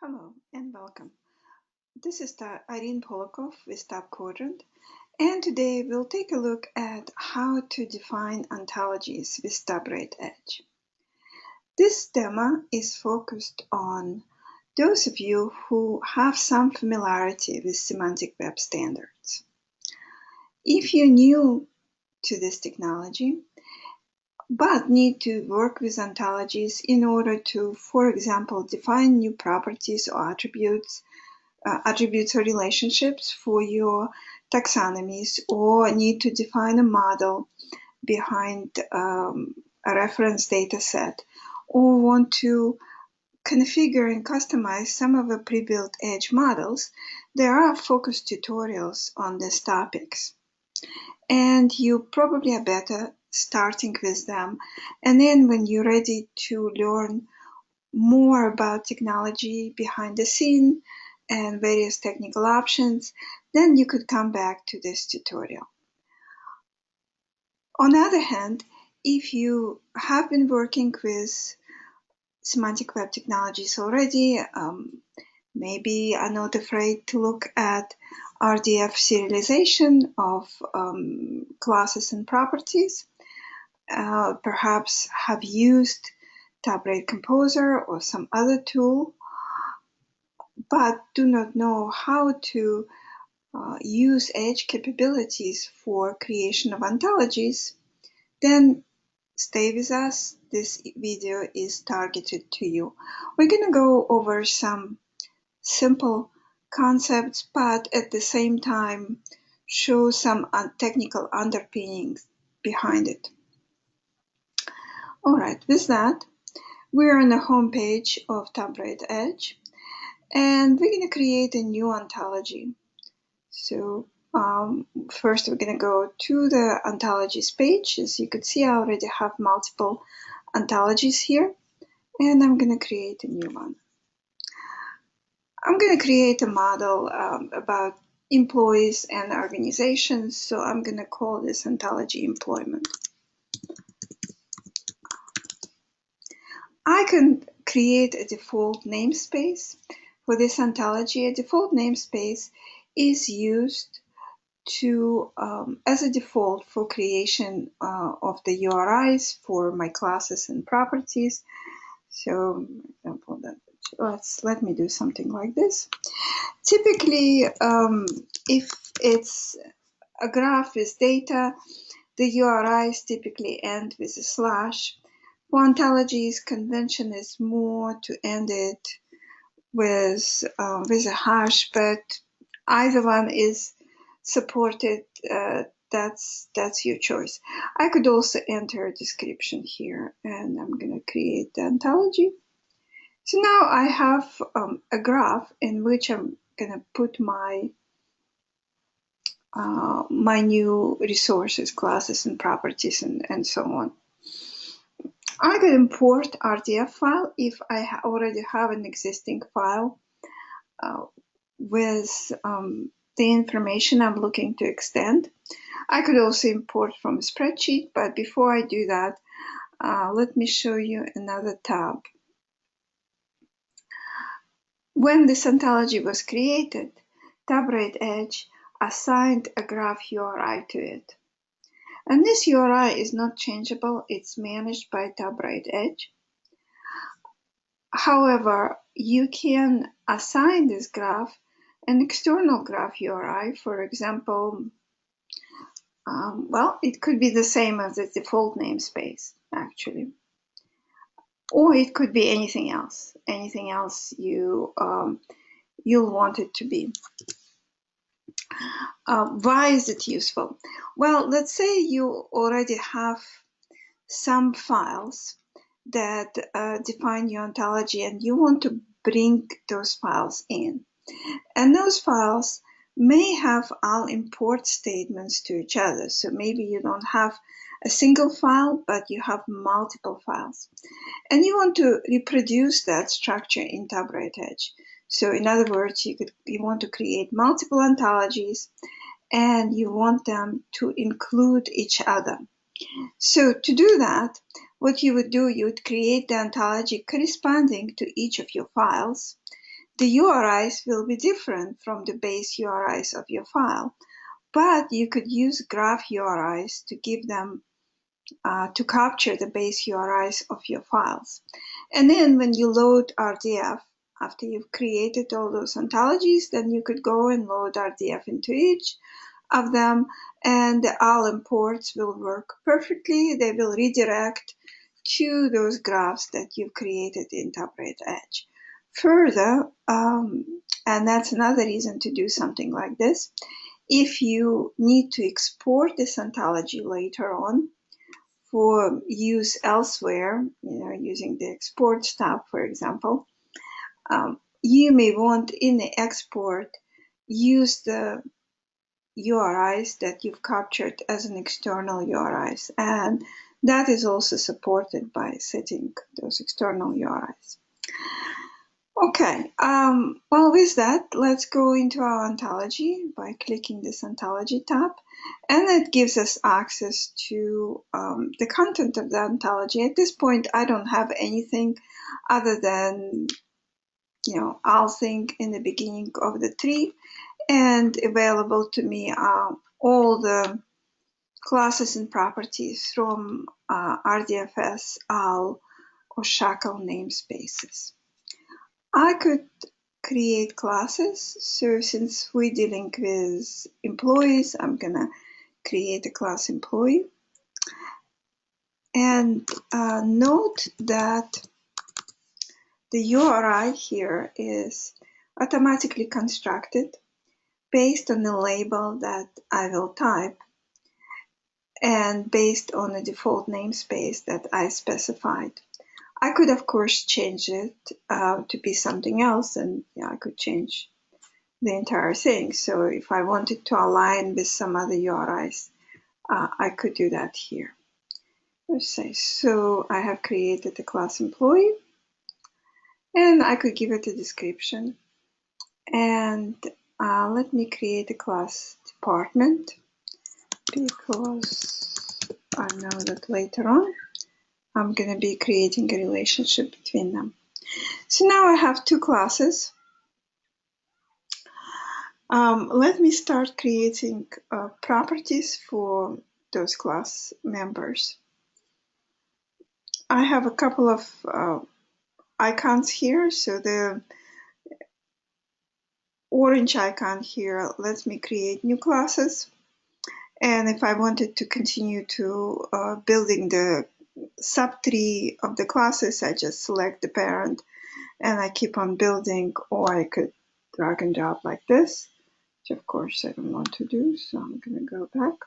Hello and welcome. This is Irene Polakov with Top Quadrant, and today we'll take a look at how to define ontologies with TopBraid EDG. This demo is focused on those of you who have some familiarity with Semantic Web standards. If you're new to this technology, but need to work with ontologies in order to, for example, define new properties or attributes or relationships for your taxonomies, or need to define a model behind a reference data set, or want to configure and customize some of the pre-built edge models, there are focused tutorials on these topics. And you probably are better starting with them. And then when you're ready to learn more about technology behind the scene and various technical options, then you could come back to this tutorial. On the other hand, if you have been working with Semantic Web technologies already, maybe are not afraid to look at RDF serialization of classes and properties, perhaps have used TopBraid Composer or some other tool, but do not know how to use edge capabilities for creation of ontologies, then stay with us. This video is targeted to you. We're going to go over some simple concepts, but at the same time show some technical underpinnings behind it. All right, with that, we're on the home page of TopBraid EDG, and we're going to create a new ontology. So first we're going to go to the ontologies page. As you can see, I already have multiple ontologies here, and I'm going to create a new one. I'm going to create a model about employees and organizations, so I'm going to call this ontology employment. I can create a default namespace for this ontology. A default namespace is used to as a default for creation of the URIs for my classes and properties. So, for example, let me do something like this. Typically, if it's a graph with data, the URIs typically end with a slash. For ontologies, convention is more to end it with a hash, but either one is supported. That's your choice. I could also enter a description here, and I'm going to create the ontology. So now I have a graph in which I'm going to put my my new resources, classes, and properties, and so on. I could import RDF file if I already have an existing file with the information I'm looking to extend. I could also import from a spreadsheet, but before I do that, let me show you another tab. When this ontology was created, TopBraid EDG assigned a graph URI to it. And this URI is not changeable, it's managed by TopBraid EDG. However, you can assign this graph an external graph URI, for example, well, it could be the same as the default namespace, actually. Or it could be anything else you'll want it to be. Why is it useful? Well, let's say you already have some files that define your ontology and you want to bring those files in. And those files may have all import statements to each other. So maybe you don't have a single file, but you have multiple files. And you want to reproduce that structure in TopBraid EDG. So in other words, you want to create multiple ontologies and you want them to include each other. So to do that, what you would do, you would create the ontology corresponding to each of your files. the URIs will be different from the base URIs of your file, but you could use graph URIs to give them to capture the base URIs of your files. And then when you load RDF, after you've created all those ontologies, then you could go and load RDF into each of them, and the all imports will work perfectly. They will redirect to those graphs that you've created in TopBraid EDG. Further, and that's another reason to do something like this, if you need to export this ontology later on for use elsewhere, using the export tab, for example, you may want in the export use the URIs that you've captured as an external URIs, and that is also supported by setting those external URIs. Okay, well, with that, let's go into our ontology by clicking this ontology tab, and it gives us access to the content of the ontology. At this point, I don't have anything other than, all thing in the beginning of the tree, and available to me are all the classes and properties from RDFS, AL, or SHACL namespaces. I could create classes. So since we're dealing with employees, I'm gonna create a class employee. And note that the URI here is automatically constructed based on the label that I will type and based on the default namespace that I specified. I could, of course, change it to be something else, and I could change the entire thing. So if I wanted to align with some other URIs, I could do that here. Let's say, so I have created a class employee, and I could give it a description. And let me create a class department, because I know that later on I'm going to be creating a relationship between them. So now I have two classes. Let me start creating properties for those class members. I have a couple of icons here. So the orange icon here lets me create new classes. And if I wanted to continue to building the subtree of the classes, I just select the parent and I keep on building, or I could drag and drop like this, which of course I don't want to do, so I'm going to go back.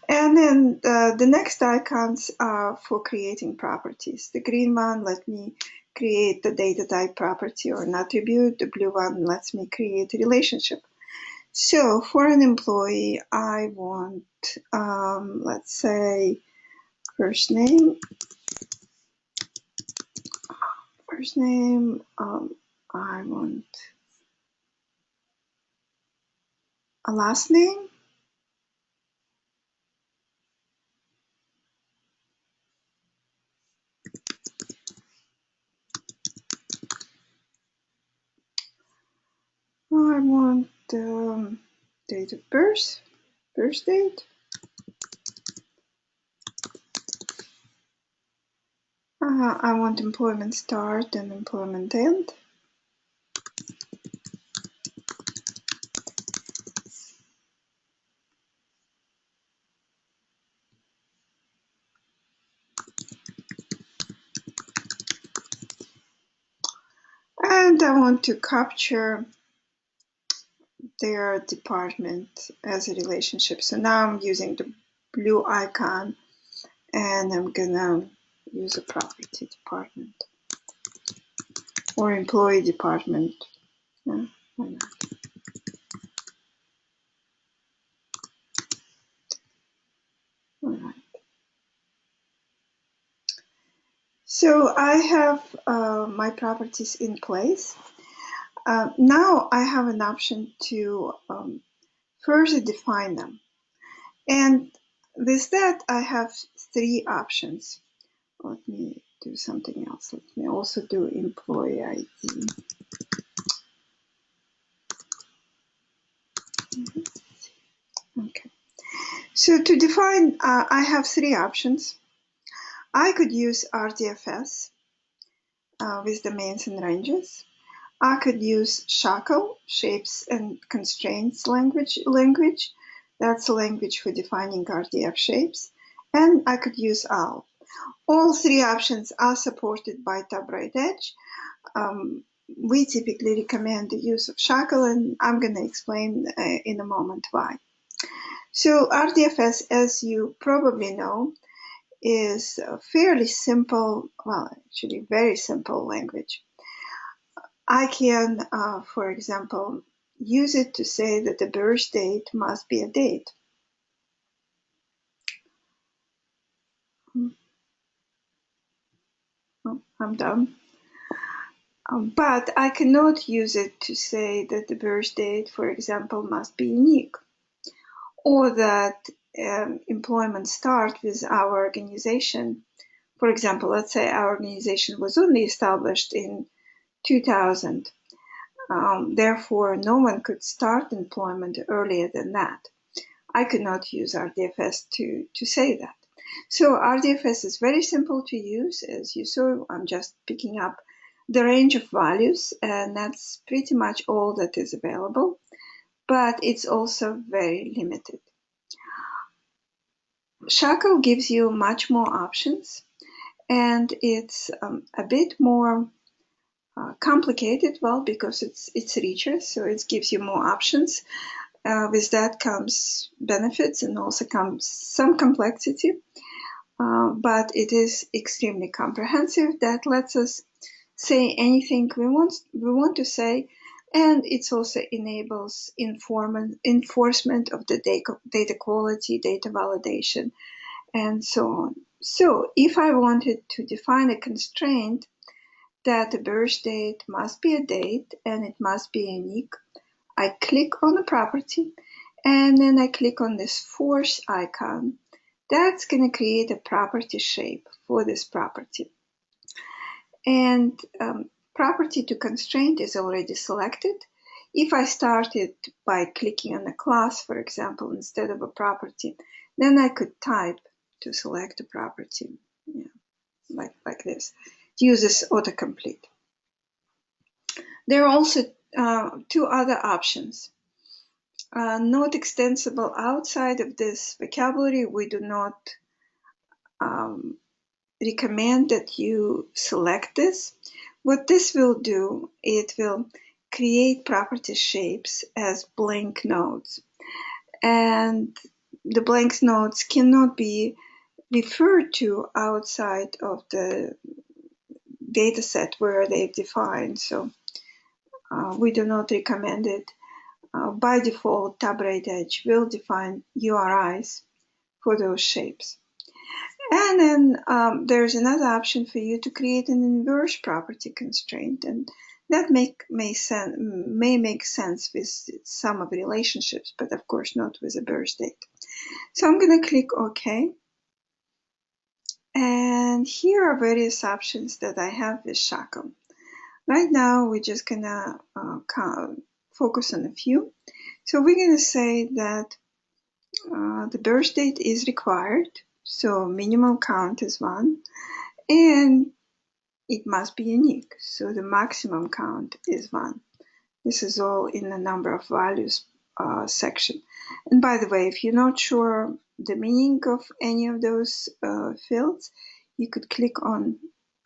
And then the next icons are for creating properties. The green one let me create the data type property or an attribute. The blue one lets me create a relationship. So for an employee, I want, let's say, first name. I want a last name. I want date of birth, birth date. I want employment start and employment end. And I want to capture their department as a relationship. So now I'm using the blue icon, and I'm gonna use a property department or employee department. Yeah, why not? All right. So I have my properties in place. Now I have an option to further define them. And with that, I have three options. Let me do something else. Let me also do employee ID. Okay. So to define, I have three options. I could use RDFS with domains and ranges. I could use SHACL, Shapes and Constraints language. That's a language for defining RDF shapes. And I could use OWL. All three options are supported by TopBraid EDG. We typically recommend the use of SHACL, and I'm going to explain in a moment why. So RDFS, as you probably know, is a fairly simple, well, actually very simple language. I can, for example, use it to say that the birth date must be a date. Oh, I'm done. But I cannot use it to say that the birth date, for example, must be unique, or that employment starts with our organization. For example, let's say our organization was only established in 2000. Therefore, no one could start employment earlier than that. I could not use RDFS to say that. So RDFS is very simple to use. As you saw, I'm just picking up the range of values, and that's pretty much all that is available, but it's also very limited. SHACL gives you much more options, and it's a bit more complicated, well, because it's richer, so it gives you more options. With that comes benefits and also comes some complexity, but it is extremely comprehensive. That lets us say anything we want to say, and it also enables enforcement of the data quality, data validation, and so on. So if I wanted to define a constraint that the birth date must be a date and it must be unique, I click on the property, and then I click on this force icon. That's going to create a property shape for this property. And property to constraint is already selected. If I started by clicking on a class, for example, instead of a property, then I could type to select a property, like this. It uses autocomplete. There are also two other options. Not extensible outside of this vocabulary. We do not recommend that you select this. What this will do, it will create property shapes as blank nodes. And the blank nodes cannot be referred to outside of the data set where they're defined. So we do not recommend it. By default, TopBraid EDG will define URIs for those shapes. And then there's another option for you to create an inverse property constraint, and that may make sense with some of the relationships, but of course not with a birth date. So I'm going to click OK. And here are various options that I have with SHACL. Right now, we're just going to focus on a few. So we're going to say that the birth date is required. So minimum count is 1, and it must be unique. So the maximum count is 1. This is all in the number of values section. And by the way, if you're not sure the meaning of any of those fields, you could click on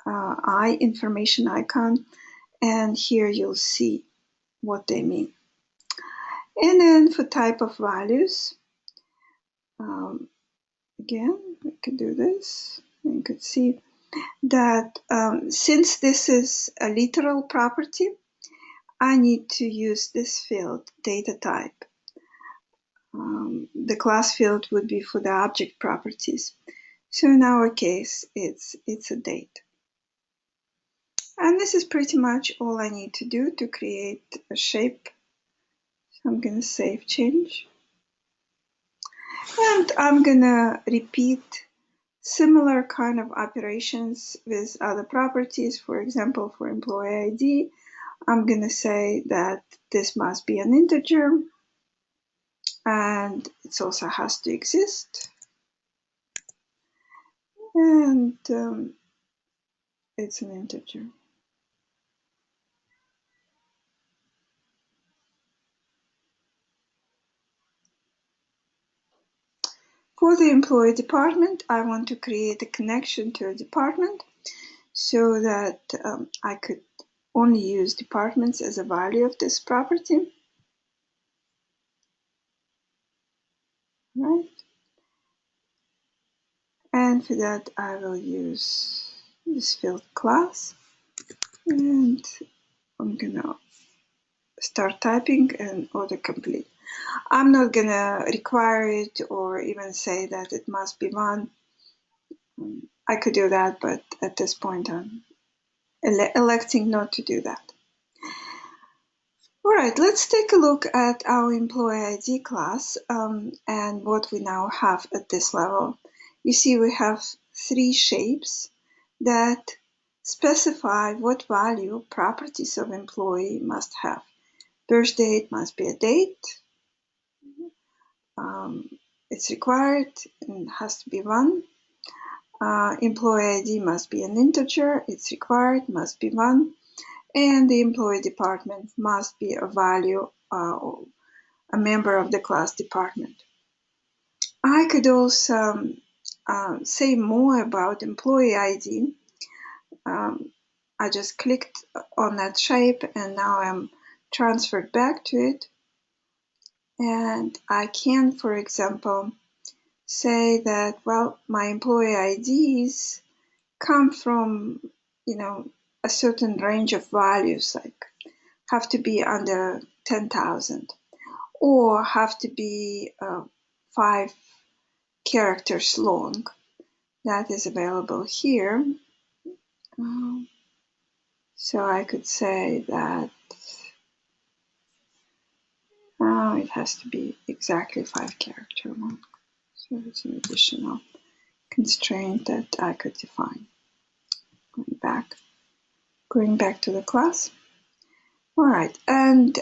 I information icon, and here you'll see what they mean. And then for type of values, again, we could do this. You could see that since this is a literal property, I need to use this field, data type. The class field would be for the object properties. So in our case, it's a date. And this is pretty much all I need to do to create a shape. So I'm going to save change. And I'm going to repeat Similar kind of operations with other properties. For example, for employee ID, I'm going to say that this must be an integer, and it also has to exist, and it's an integer. For the employee department, I want to create a connection to a department so that I could only use departments as a value of this property. Right? And for that, I will use this field class, and I'm gonna start typing and autocomplete. I'm not gonna require it or even say that it must be one. I could do that, but at this point I'm electing not to do that. All right, let's take a look at our employee ID class and what we now have at this level. You see we have 3 shapes that specify what value properties of employee must have. Birth date must be a date. It's required and has to be 1. Employee ID must be an integer. It's required, must be 1. And the employee department must be a value, a member of the class department. I could also say more about employee ID. I just clicked on that shape and now I'm transferred back to it. And I can, for example, say that, well, my employee IDs come from, a certain range of values, like have to be under 10,000 or have to be 5 characters long. That is available here. So I could say that it has to be exactly 5 character long. So it's an additional constraint that I could define. Going back to the class. All right, and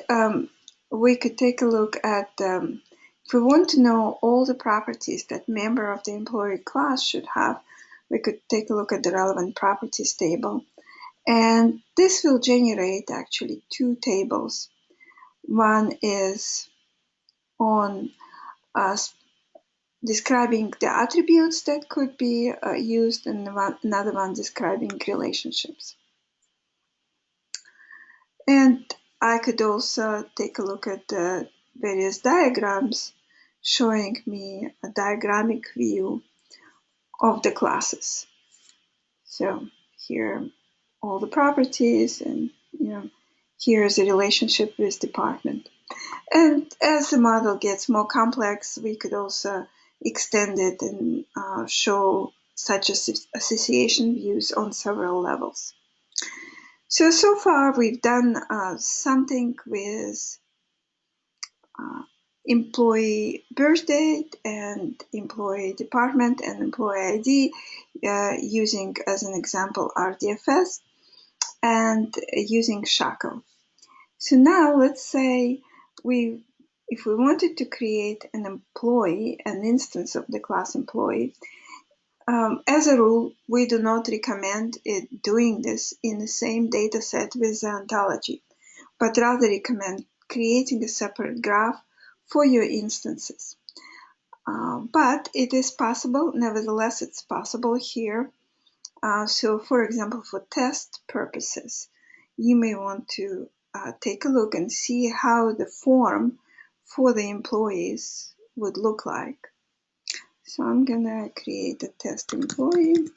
we could take a look at, if we want to know all the properties that member of the employee class should have, we could take a look at the relevant properties table. And this will generate actually 2 tables. One is on describing the attributes that could be used, and another one describing relationships. And I could also take a look at the various diagrams showing me a diagrammic view of the classes. So here all the properties, and here's the relationship with department. And as the model gets more complex, we could also extend it and show such association views on several levels. So far we've done something with employee birth date and employee department and employee ID using, as an example, RDFS and using SHACL. So now let's say if we wanted to create an employee, an instance of the class employee, as a rule, we do not recommend it doing this in the same data set with the ontology, but rather recommend creating a separate graph for your instances. But it is possible, nevertheless, it's possible here. So for example, for test purposes, you may want to take a look and see how the form for the employees would look like. So I'm gonna create a test employee.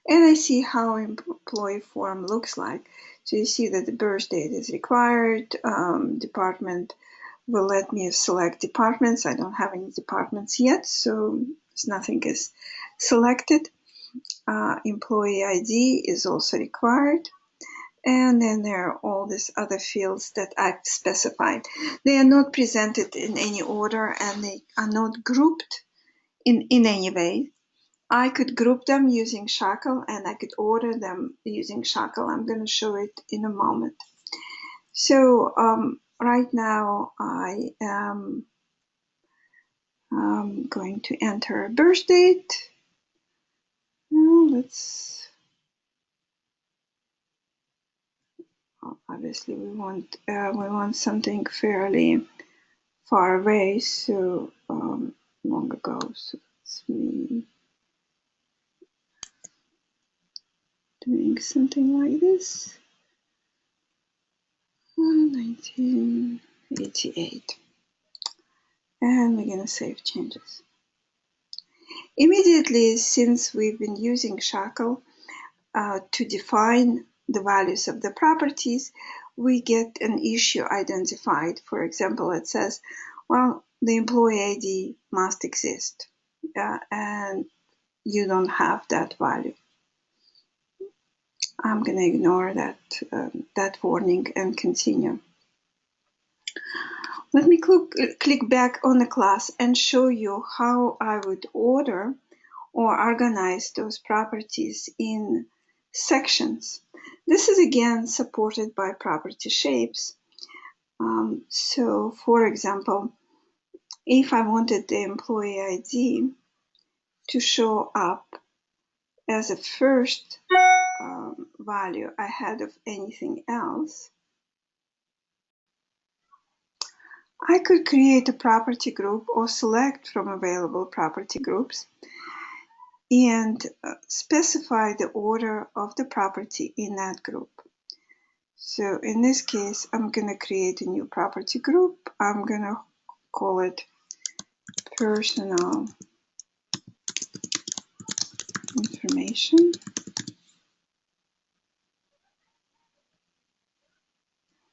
And I see how employee form looks like. So you see that the birth date is required. Department will let me select departments. I don't have any departments yet, so nothing is selected. Employee ID is also required. And then there are all these other fields that I've specified. They are not presented in any order, and they are not grouped in any way. I could group them using SHACL, and I could order them using SHACL. I'm going to show it in a moment. So right now I am going to enter a birth date. Obviously we want something fairly far away, so long ago. So it's me doing something like this. 1988. And we're going to save changes. Immediately, since we've been using SHACL to define the values of the properties, we get an issue identified. For example, it says, well, the employee ID must exist, and you don't have that value. I'm going to ignore that warning and continue. Let me click back on the class and show you how I would order or organize those properties in sections. This is again supported by property shapes. So for example, if I wanted the employee ID to show up as a first value ahead of anything else, I could create a property group or select from available property groups and specify the order of the property in that group. So in this case, I'm going to create a new property group. I'm going to call it personal information.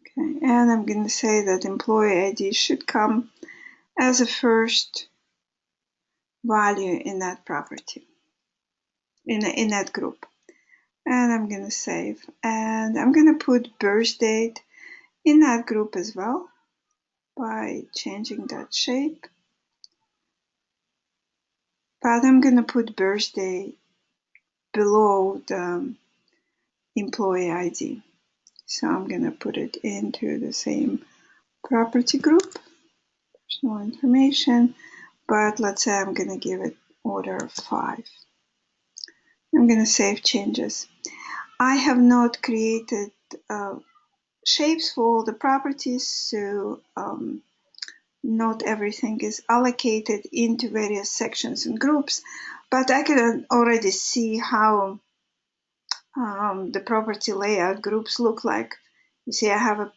Okay, and I'm going to say that employee ID should come as a first value in that property, in that group. And I'm going to save. And I'm going to put birth date in that group as well by changing that shape. But I'm going to put birthday below the employee ID. So I'm going to put it into the same property group, personal information, but let's say I'm going to give it order 5. I'm going to save changes. I have not created shapes for all the properties, so not everything is allocated into various sections and groups, but I can already see how the property layout groups look like. You see I have a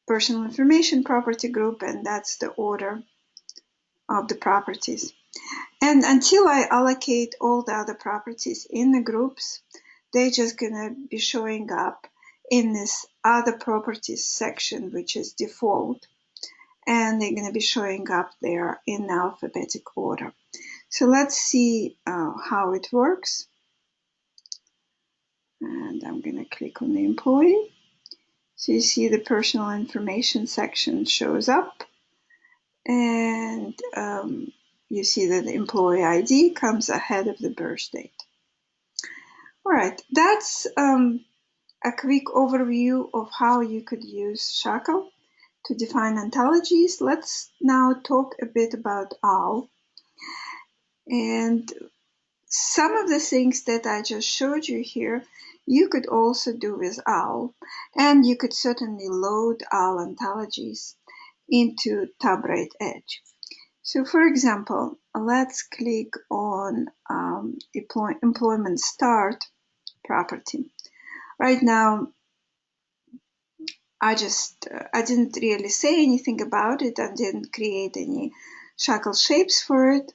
personal information property group, and that's the order of the properties. And until I allocate all the other properties in the groups, they're just going to be showing up in this other properties section, which is default. And they're going to be showing up there in alphabetic order. So let's see how it works. And I'm going to click on the employee. So you see the personal information section shows up. And you see that the employee ID comes ahead of the birth date. All right, that's a quick overview of how you could use SHACL to define ontologies. Let's now talk a bit about OWL. And some of the things that I just showed you here, you could also do with OWL, and you could certainly load OWL ontologies into TopBraid EDG. So for example, let's click on employment start property. Right now, I didn't really say anything about it. I didn't create any SHACL shapes for it.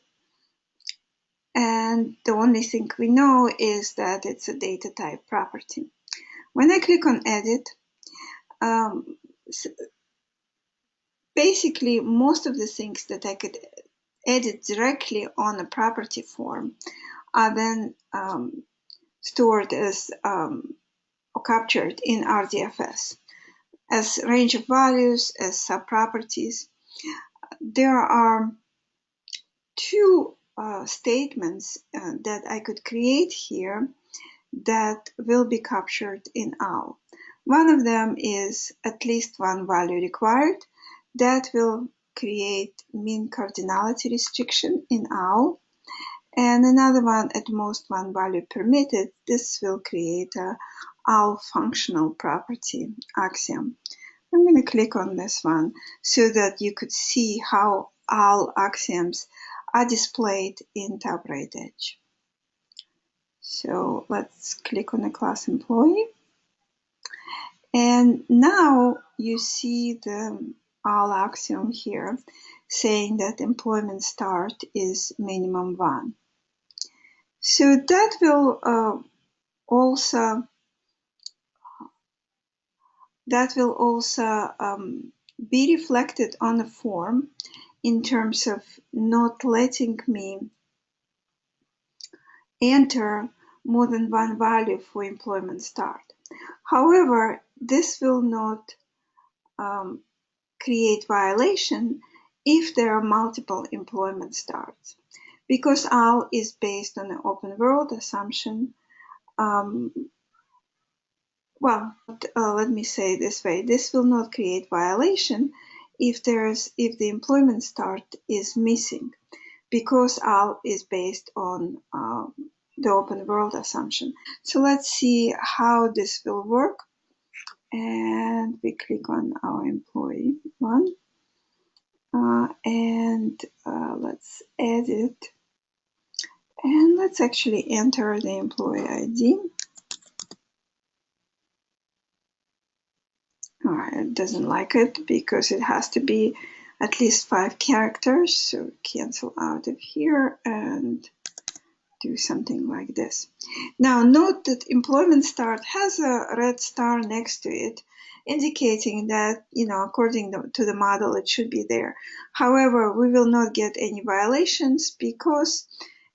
And the only thing we know is that it's a data type property. When I click on edit, basically most of the things that I could edit directly on a property form are then stored as or captured in RDFS as range of values, as subproperties. There are two statements that I could create here that will be captured in OWL. One of them is at least one value required. That will create mean cardinality restriction in OWL. And another one, at most one value permitted. This will create a OWL functional property axiom. I'm going to click on this one so that you could see how OWL axioms are displayed in TopBraid EDG. So let's click on the class employee. And now you see the OWL axiom here saying that employment start is minimum 1. So that will also be reflected on the form in terms of not letting me enter more than one value for employment start. However, this will not create violation if there are multiple employment starts, because OWL is based on an open world assumption. Let me say it this way: this will not create violation if the employment start is missing, because OWL is based on the open world assumption. So let's see how this will work. And we click on our employee one. Let's edit. And let's actually enter the employee ID. Alright, it doesn't like it because it has to be at least 5 characters. So cancel out of here and do something like this. Now note that employment start has a red star next to it, indicating that, according to the model, it should be there. However, we will not get any violations because,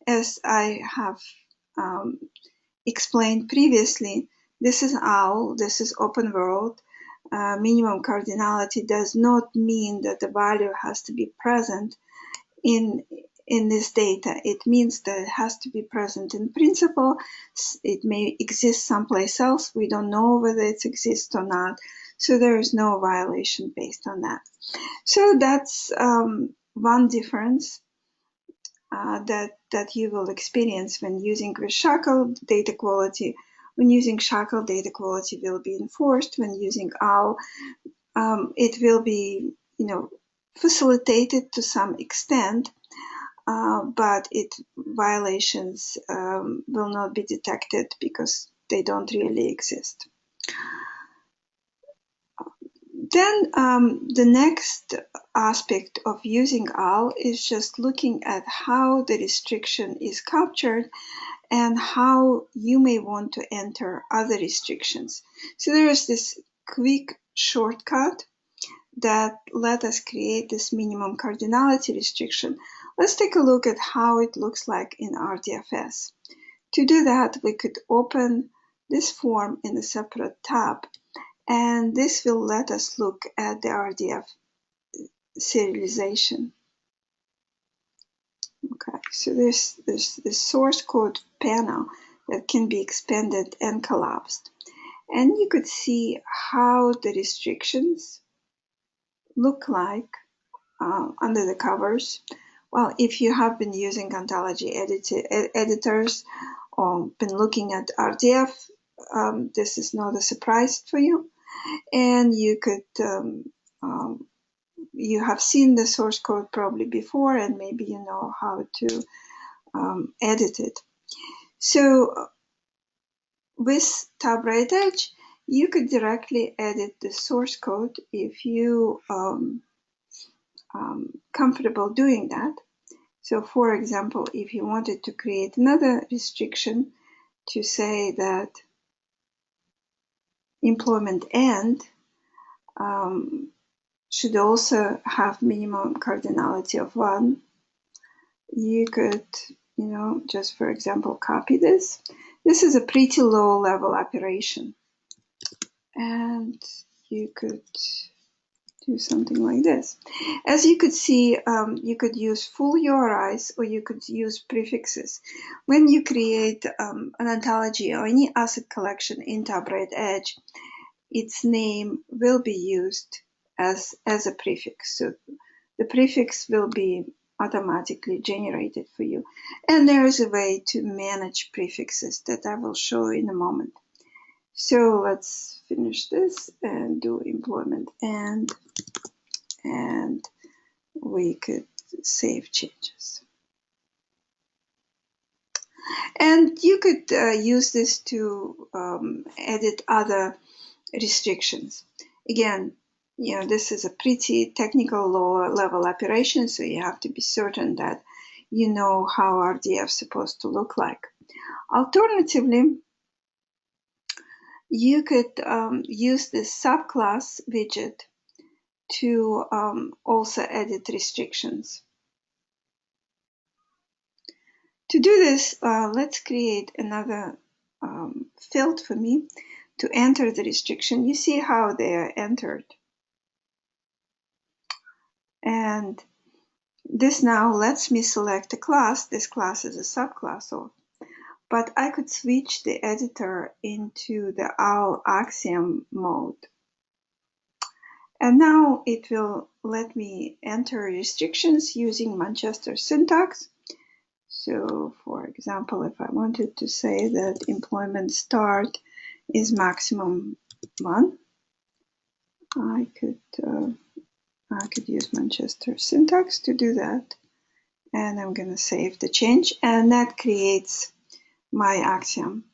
as I have explained previously, this is OWL, this is open world. Minimum cardinality does not mean that the value has to be present in this data. It means that it has to be present in principle. It may exist someplace else. We don't know whether it exists or not. So there is no violation based on that. So that's one difference that you will experience when using with SHACL data quality. When using SHACL, data quality will be enforced. When using OWL, it will be, facilitated to some extent, but violations will not be detected because they don't really exist. Then the next aspect of using OWL is just looking at how the restriction is captured and how you may want to enter other restrictions. So there is this quick shortcut that let us create this minimum cardinality restriction. Let's take a look at how it looks like in RDFS. To do that, we could open this form in a separate tab, and this will let us look at the RDF serialization. Okay, so there's this source code panel that can be expanded and collapsed. And you could see how the restrictions look like under the covers. Well, if you have been using ontology editors or been looking at RDF, this is not a surprise for you. And you could you have seen the source code probably before, and maybe you know how to edit it. So with TopBraid EDG, you could directly edit the source code if you comfortable doing that. So for example, if you wanted to create another restriction to say that employment end should also have minimum cardinality of 1, you could, just for example, copy this. This is a pretty low level operation. and you could do something like this. As you could see, you could use full URIs or you could use prefixes. When you create an ontology or any asset collection in TopBraid EDG, its name will be used as a prefix. So the prefix will be automatically generated for you. And there is a way to manage prefixes that I will show in a moment. So let's finish this and do employment and we could save changes. And you could use this to edit other restrictions. Again, you know, this is a pretty technical lower level operation, so you have to be certain that you know how RDF is supposed to look like. Alternatively, you could use this subclass widget to also edit restrictions. To do this, let's create another field for me to enter the restriction. You see how they are entered. And this now lets me select a class. This class is a subclass of, but I could switch the editor into the OWL axiom mode. And now it will let me enter restrictions using Manchester syntax. So, for example, if I wanted to say that employment start is maximum 1, I could use Manchester syntax to do that. And I'm going to save the change, and that creates my axiom.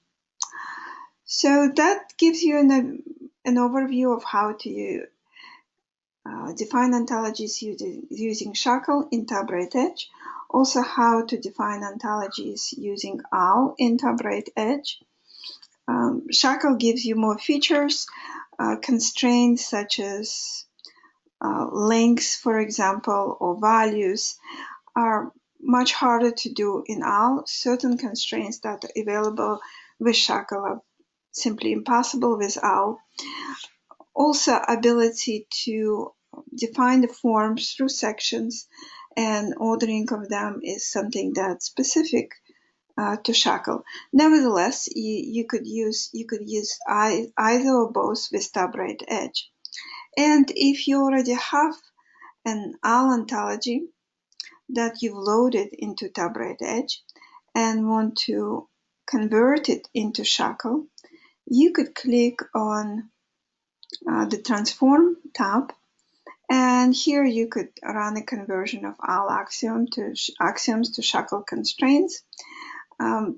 So that gives you an overview of how to define ontologies using SHACL in TopBraid EDG. Also how to define ontologies using OWL in TopBraid EDG. SHACL gives you more features, constraints such as links, for example, or values are much harder to do in OWL. Certain constraints that are available with SHACL are simply impossible with OWL. Also, ability to define the forms through sections and ordering of them is something that's specific to SHACL. Nevertheless, you could use either or both with TopBraid EDG. And if you already have an OWL ontology that you've loaded into TopBraid EDG and want to convert it into SHACL, you could click on the Transform tab, and here you could run a conversion of OWL axioms to SHACL constraints.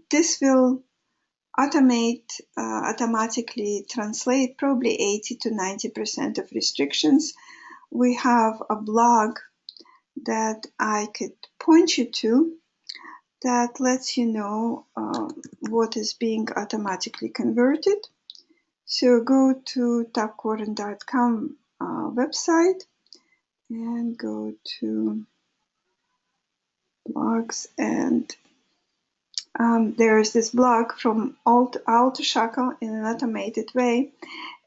This will automatically translate probably 80 to 90% of restrictions. We have a blog that I could point you to that lets you know what is being automatically converted. So go to topquadrant.com website and go to blogs, and there is this blog from OWL to SHACL in an automated way,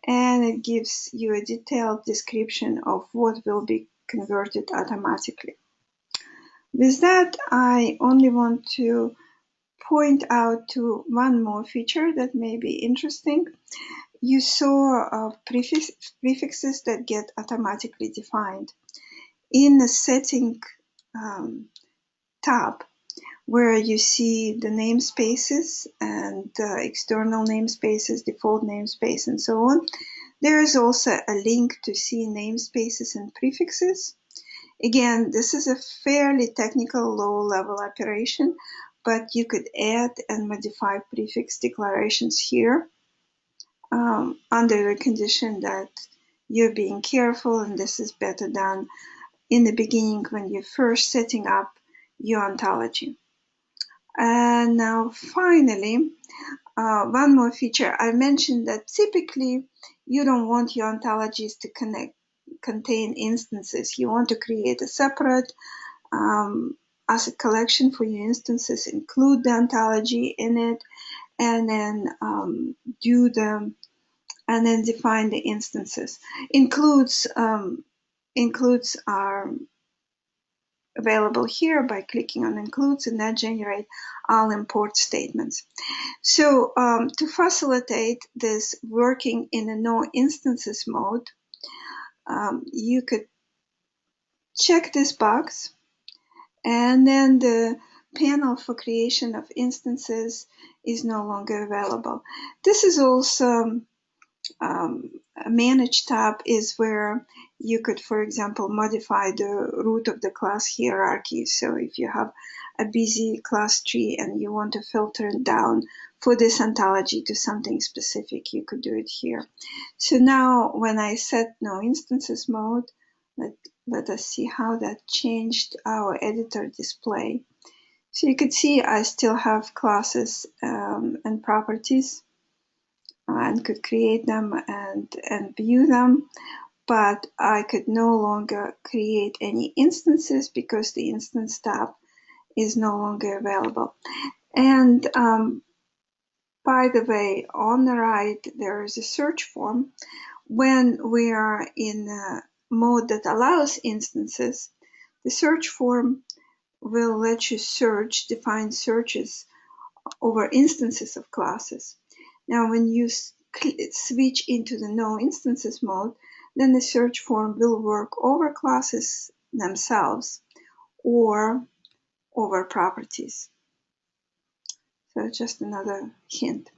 and it gives you a detailed description of what will be converted automatically. With that, I only want to point out to one more feature that may be interesting. You saw prefixes that get automatically defined. In the setting tab, where you see the namespaces and external namespaces, default namespace, and so on, there is also a link to see namespaces and prefixes. Again, this is a fairly technical low-level operation, but you could add and modify prefix declarations here under the condition that you're being careful, and this is better done in the beginning when you're first setting up your ontology. And now finally, one more feature. I mentioned that typically you don't want your ontologies to contain instances. You want to create a separate asset collection for your instances, include the ontology in it, and then do the and then define the instances. Includes are available here by clicking on includes, and that generate all import statements. So to facilitate this working in a no instances mode, you could check this box, and then the panel for creation of instances is no longer available. This is also a manage tab is where you could, for example, modify the root of the class hierarchy. So if you have a busy class tree and you want to filter it down for this ontology to something specific, you could do it here. So now when I set no instances mode, let us see how that changed our editor display. So you could see I still have classes and properties, and could create them and view them, but I could no longer create any instances because the instance tab is no longer available. And by the way, on the right there is a search form. When we are in a mode that allows instances, the search form will let you search, define searches over instances of classes. Now when you switch into the no instances mode, then the search form will work over classes themselves or over properties. So just another hint.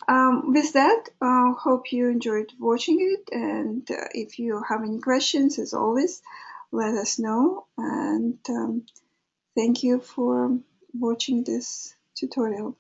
With that, hope you enjoyed watching it, and if you have any questions, as always, let us know, and thank you for watching this tutorial.